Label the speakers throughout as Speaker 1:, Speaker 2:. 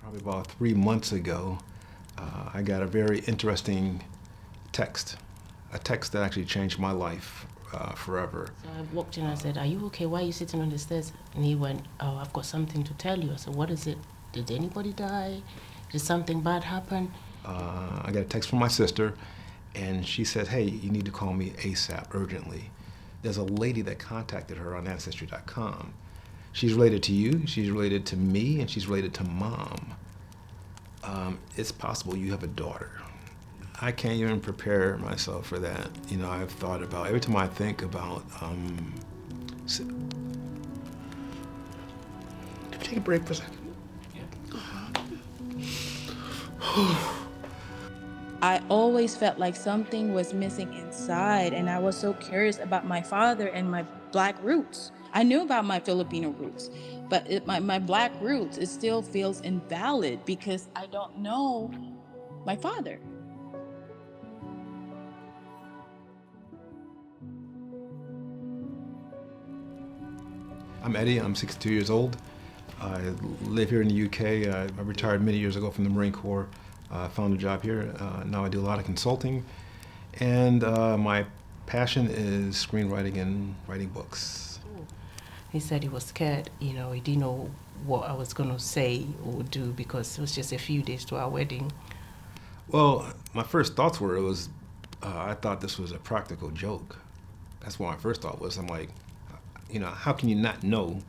Speaker 1: Probably about 3 months ago, I got a very interesting text, a text that actually changed my life forever.
Speaker 2: So I walked in and I said, "Are you okay? Why are you sitting on the stairs?" And he went, "Oh, I've got something to tell you." I said, "What is it? Did anybody die? Did something bad happen?"
Speaker 1: I got a text from my sister, and she said, "Hey, you need to call me ASAP, urgently." There's a lady that contacted her on Ancestry.com. She's related to you, she's related to me, and she's related to Mom. It's possible you have a daughter. I can't even prepare myself for that. You know, I've thought about, every time I think about, take a break for a second.
Speaker 3: I always felt like something was missing inside, and I was so curious about my father and my Black roots. I knew about my Filipino roots, but my Black roots, it still feels invalid because I don't know my father.
Speaker 1: I'm Eddie, I'm 62 years old. I live here in the UK. I retired many years ago from the Marine Corps. Found a job here. Now I do a lot of consulting. And my passion is screenwriting and writing books.
Speaker 2: He said he was scared, he didn't know what I was going to say or do because it was just a few days to our wedding.
Speaker 1: Well, my first thoughts were, I thought this was a practical joke. That's what my first thought was. I'm like, how can you not know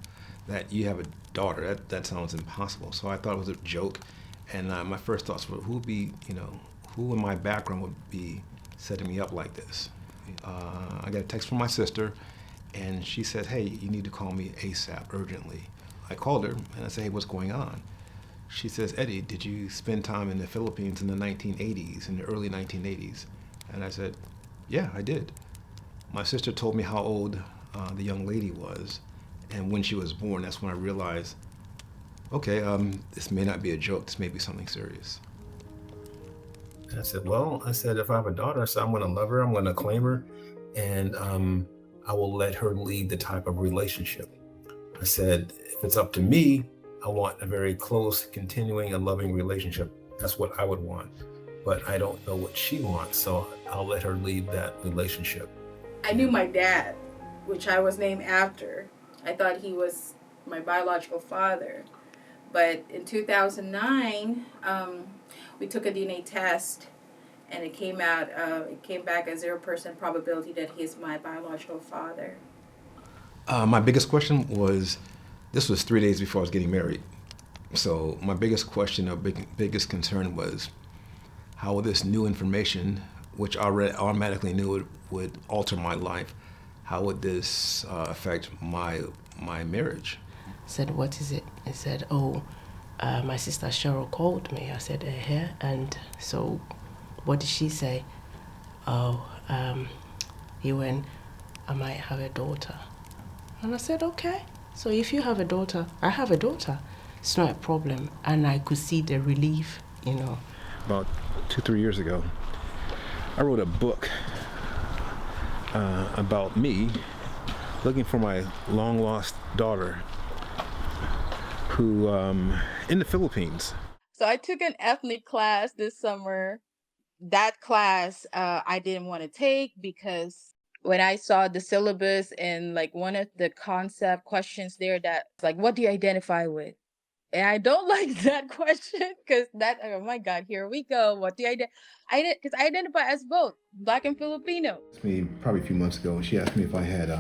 Speaker 1: that you have a daughter? That sounds impossible. So I thought it was a joke. And my first thoughts were, who in my background would be setting me up like this? I got a text from my sister, and she said, "Hey, you need to call me ASAP, urgently." I called her, and I said, "Hey, what's going on?" She says, "Eddie, did you spend time in the Philippines in the 1980s, in the early 1980s?" And I said, "Yeah, I did." My sister told me how old the young lady was, and when she was born. That's when I realized, okay, this may not be a joke, this may be something serious. And I said, if I have a daughter, I'm gonna love her, I'm gonna claim her, and I will let her lead the type of relationship. I said, if it's up to me, I want a very close, continuing, and loving relationship. That's what I would want. But I don't know what she wants, so I'll let her lead that relationship.
Speaker 3: I knew my dad, which I was named after. I thought he was my biological father. But in 2009, we took a DNA test, and it came out. It came back a 0% probability that he's my biological father.
Speaker 1: My biggest question was, this was 3 days before I was getting married. So my biggest question, or biggest concern was, how would this new information, which I already automatically knew it would alter my life, how would this affect my marriage?
Speaker 2: I said, "What is it?" He said, "Oh, my sister Cheryl called me." I said, and so what did she say? Oh, he went, "I might have a daughter." And I said, "Okay, so if you have a daughter, I have a daughter. It's not a problem." And I could see the relief.
Speaker 1: About 2-3 years ago, I wrote a book about me looking for my long lost daughter who in the Philippines.
Speaker 3: So I took an ethnic class this summer. That class I didn't want to take because when I saw the syllabus and like one of the concept questions there, that like, what do you identify with? And I don't like that question because oh my God, here we go. What do you because I identify as both Black and Filipino.
Speaker 1: Me probably a few months ago, and she asked me if I had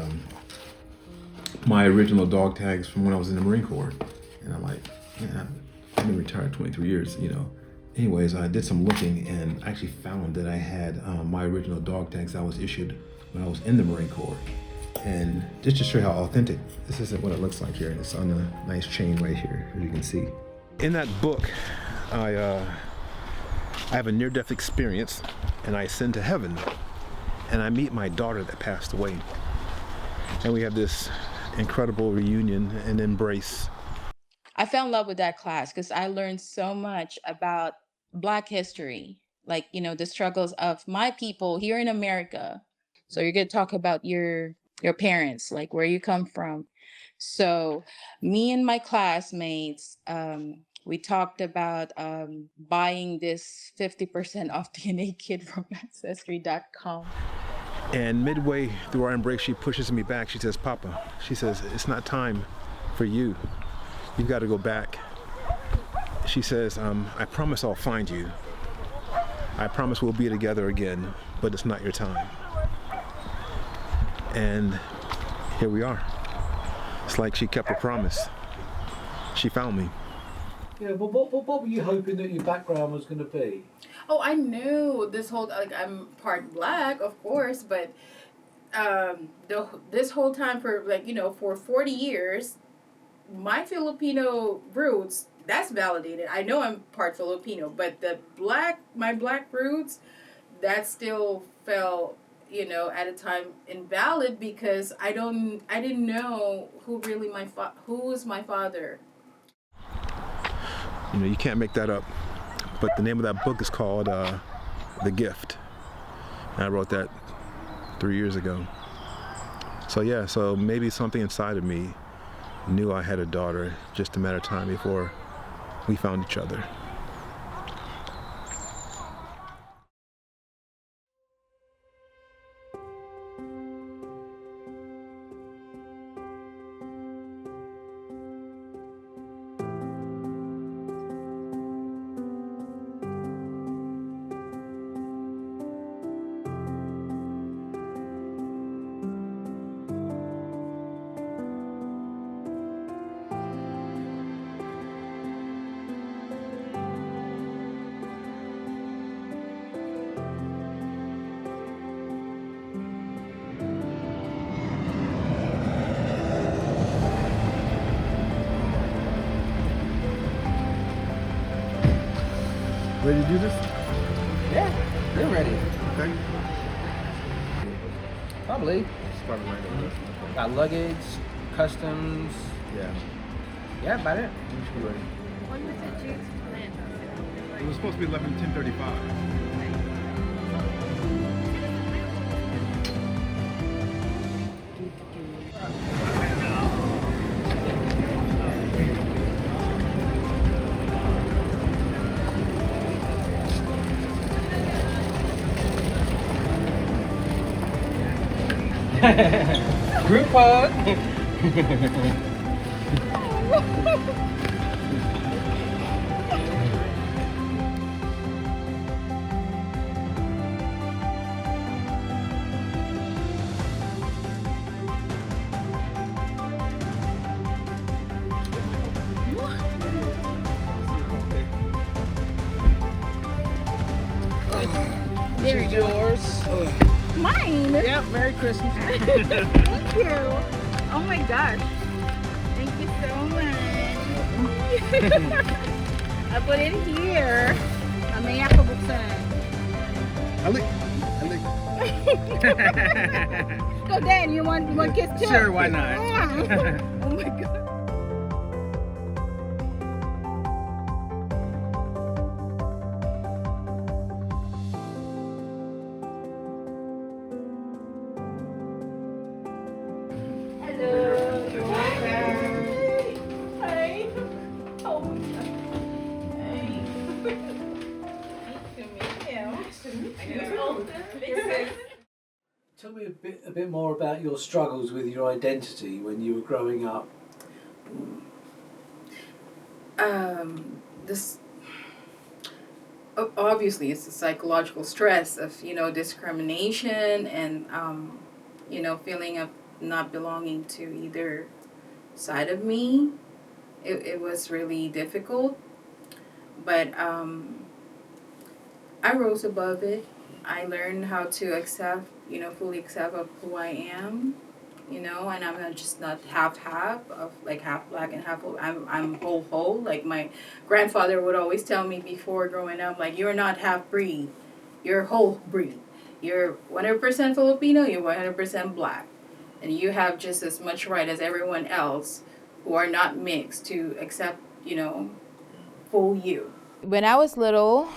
Speaker 1: my original dog tags from when I was in the Marine Corps, and I'm like, man, I've been retired 23 years, Anyways, I did some looking and actually found that I had my original dog tags I was issued when I was in the Marine Corps. And just to show you how authentic, this isn't what it looks like here. It's on a nice chain right here, as you can see. In that book, I have a near-death experience, and I ascend to heaven, and I meet my daughter that passed away. And we have this incredible reunion and embrace.
Speaker 3: I fell in love with that class because I learned so much about Black history, like, the struggles of my people here in America. So you're going to talk about your parents, like where you come from. So me and my classmates, We talked about buying this 50% off DNA kit from Ancestry.com.
Speaker 1: And midway through our embrace, she pushes me back. She says, Papa, she says, it's not time for you. You've got to go back. She says, I promise I'll find you. I promise we'll be together again, but it's not your time. And here we are. It's like she kept her promise. She found me.
Speaker 4: Yeah, but what were you hoping that your background was going to be?
Speaker 3: Oh, I knew this whole, like, I'm part Black, of course, but this whole time for, like, you know, for 40 years, my Filipino roots, that's validated. I know I'm part Filipino, but my Black roots, that still felt, you know, at a time invalid because I didn't know who really who was my father.
Speaker 1: You know, you can't make that up. But the name of that book is called The Gift. And I wrote that 3 years ago. So yeah, so maybe something inside of me knew I had a daughter, just a matter of time before we found each other. Ready to do this?
Speaker 5: Yeah, we're ready.
Speaker 1: Okay.
Speaker 5: Probably. Got luggage, customs.
Speaker 1: Yeah.
Speaker 5: Yeah, about it.
Speaker 1: Ready.
Speaker 6: When was it due to land?
Speaker 1: It was supposed to be 10:35.
Speaker 5: Group hug.
Speaker 6: There
Speaker 5: This is
Speaker 6: you go.
Speaker 5: yours.
Speaker 6: Mine?
Speaker 5: Yeah, Merry Christmas.
Speaker 6: Thank you. Oh my gosh. Thank you so much. I put it here. Mamaya ko buksan. Go Dan, you want kiss too?
Speaker 5: Sure, why not?
Speaker 6: Oh my god.
Speaker 4: Tell me a bit more about your struggles with your identity when you were growing up.
Speaker 3: This obviously it's a psychological stress of, you know, discrimination and you know, feeling of not belonging to either side of me. It was really difficult, but I rose above it. I learned how to accept, you know, fully accept of who I am, you know, and I'm not half of like half Black and half whole. I'm whole. Like my grandfather would always tell me before growing up, like, you're not half breed, you're whole breed. You're 100% Filipino, you're 100% Black, and you have just as much right as everyone else who are not mixed to accept, you know, full you. When I was a little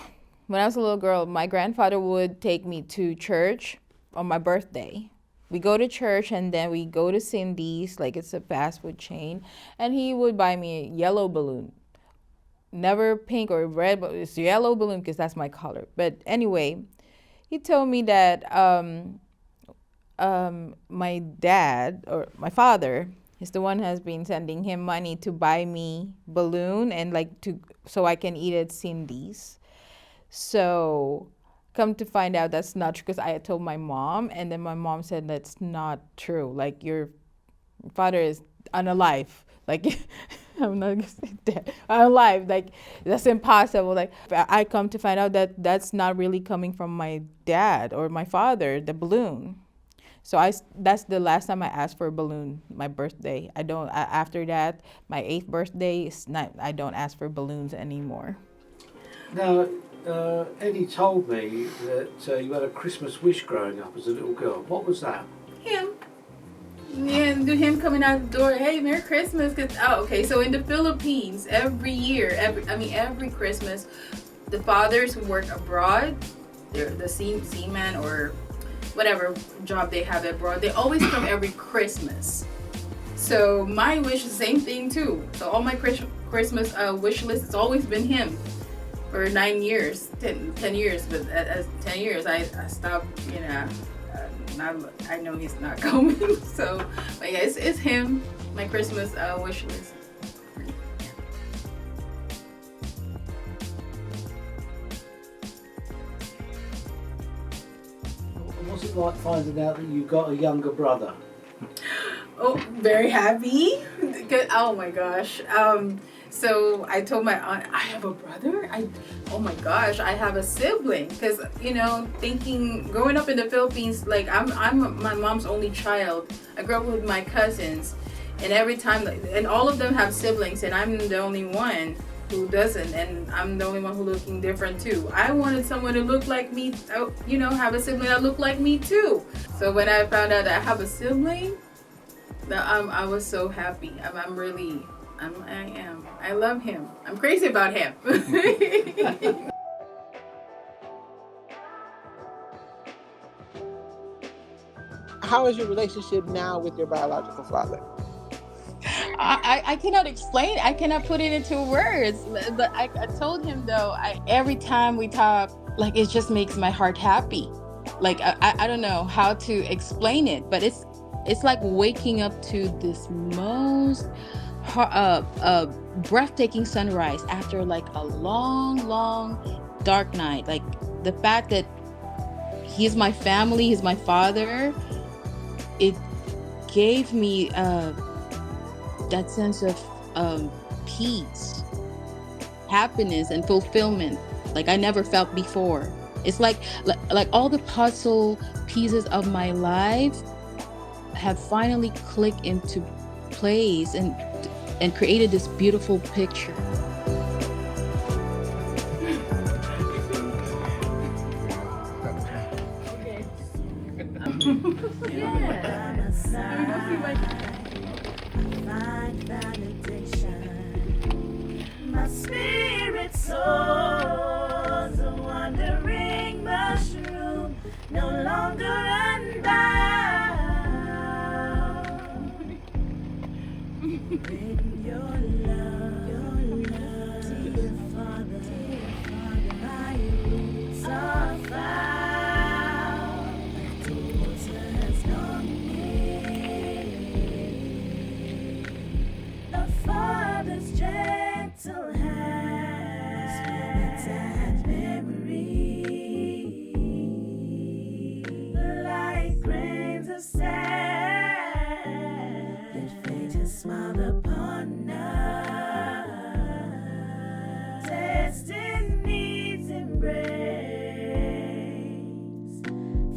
Speaker 3: girl, my grandfather would take me to church on my birthday. We go to church and then we go to Cindy's, like it's a fast food chain, and he would buy me a yellow balloon
Speaker 7: never pink or red, but it's yellow balloon because that's my color. But anyway, he told me that my dad or my father is the one has been sending him money to buy me balloon and like so I can eat at Cindy's. So come to find out that's not true because I had told my mom, and then my mom said that's not true. Like your father is unalive. Like I'm not gonna say dead. Unalive. Like that's impossible. Like I come to find out that that's not really coming from my dad or my father. The balloon. So that's the last time I asked for a balloon, my birthday. I don't, after that, my 8th birthday, I don't ask for balloons anymore.
Speaker 4: Now, Eddie told me that you had a Christmas wish growing up as a little girl. What was that?
Speaker 3: Him. Yeah, him coming out the door, hey, Merry Christmas. Okay, so in the Philippines, every year, every Christmas, the fathers who work abroad, they're the seaman or whatever job they have abroad, they always come every Christmas. So my wish is the same thing too. So all my Christmas wish list, it's always been him for 10 years. But at 10 years, I stopped, I know he's not coming. So, but yeah, it's him, my Christmas wish list.
Speaker 4: What's it like finding out that you got a younger brother?
Speaker 3: Oh, very happy. Oh my gosh. So I told my aunt, I have a brother? Oh my gosh, I have a sibling. Because, thinking, growing up in the Philippines, like I'm my mom's only child. I grew up with my cousins. And every time, and all of them have siblings, and I'm the only one who doesn't, and I'm the only one who looking different too. I wanted someone to look like me, have a sibling that looked like me too. So when I found out that I have a sibling, I was so happy. I love him. I'm crazy about him.
Speaker 8: How is your relationship now with your biological father?
Speaker 3: I cannot explain. I cannot put it into words. But I told him though, every time we talk, like it just makes my heart happy. Like I don't know how to explain it, but it's like waking up to this most breathtaking sunrise after like a long dark night. Like the fact that he's my family, he's my father, it gave me that sense of peace, happiness, and fulfillment like I never felt before. It's like all the puzzle pieces of my life have finally clicked into place and created this beautiful picture.
Speaker 9: My spirit soars, a wandering mushroom, no longer unbound. Bring your love, dear Father, my roots are found. The waters longing, the Father's gentle hands, spirits and memory, like grains of sand, that fate has smiled upon us. Destiny's embrace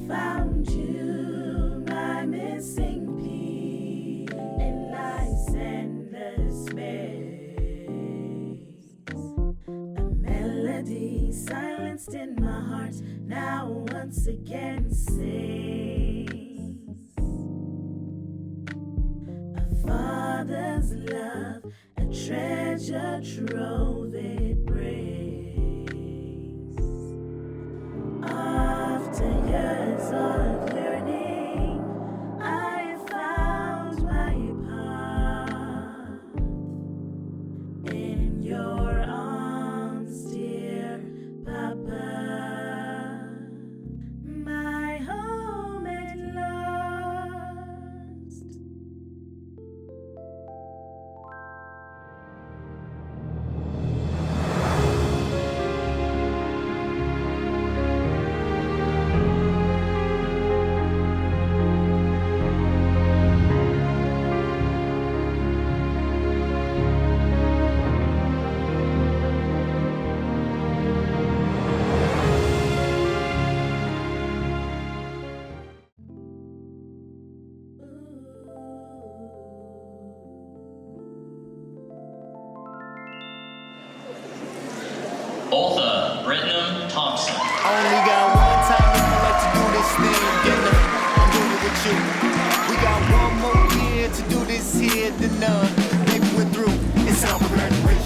Speaker 9: found you, my missing piece, in life's endless space. A melody silenced in my heart now once again sings. A father's love, a treasure trove it brings. After years of yearning, I found my path in your arms.
Speaker 10: Otha Britnam Thompson.
Speaker 11: Only got one time in my life to do this thing, and I'm doing it with you. We got one more year to do this here, then baby we're through. It's time for graduation.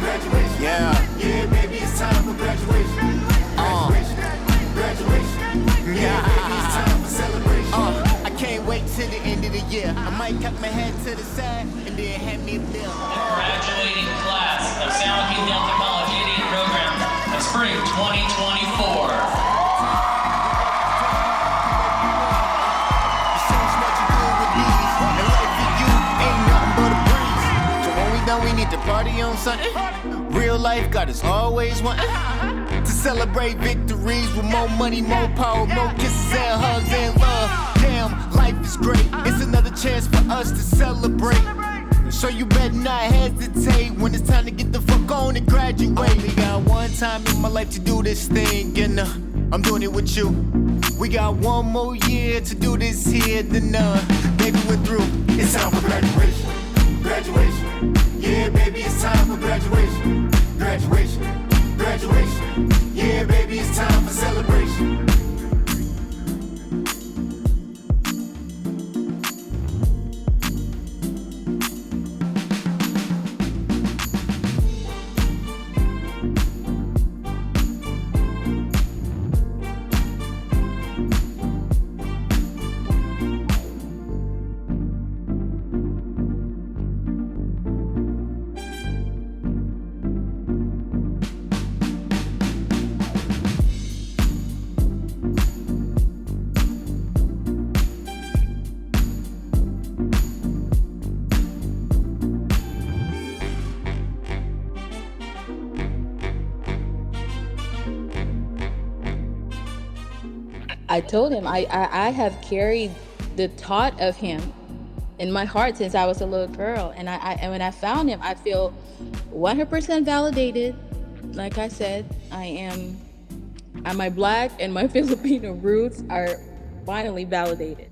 Speaker 11: Graduation. Yeah. Yeah, baby, it's time for graduation. Graduation. Graduation. Yeah, baby, it's time for celebration. I can't wait till the end of the year. I might cut my head to the side and then hand me a bill.
Speaker 10: The graduating class of San Joaquin Delta College Indian Program of Spring 2024.
Speaker 11: We need to party on something. Real life got us always wanting to celebrate victories with more money, more power, more kisses and hugs and love. Damn, life is great. It's another chance for us to celebrate. So you better not hesitate when it's time to get the fuck on and graduate. Only got one time in my life to do this thing, and I'm doing it with you. We got one more year to do this here, then baby we're through. It's time for graduation. Graduation. Yeah, baby, it's time for graduation. Graduation. Graduation. Yeah, baby, it's time for celebration.
Speaker 3: I told him I have carried the thought of him in my heart since I was a little girl, and and when I found him, I feel 100% validated. Like I said, my Black and my Filipino roots are finally validated.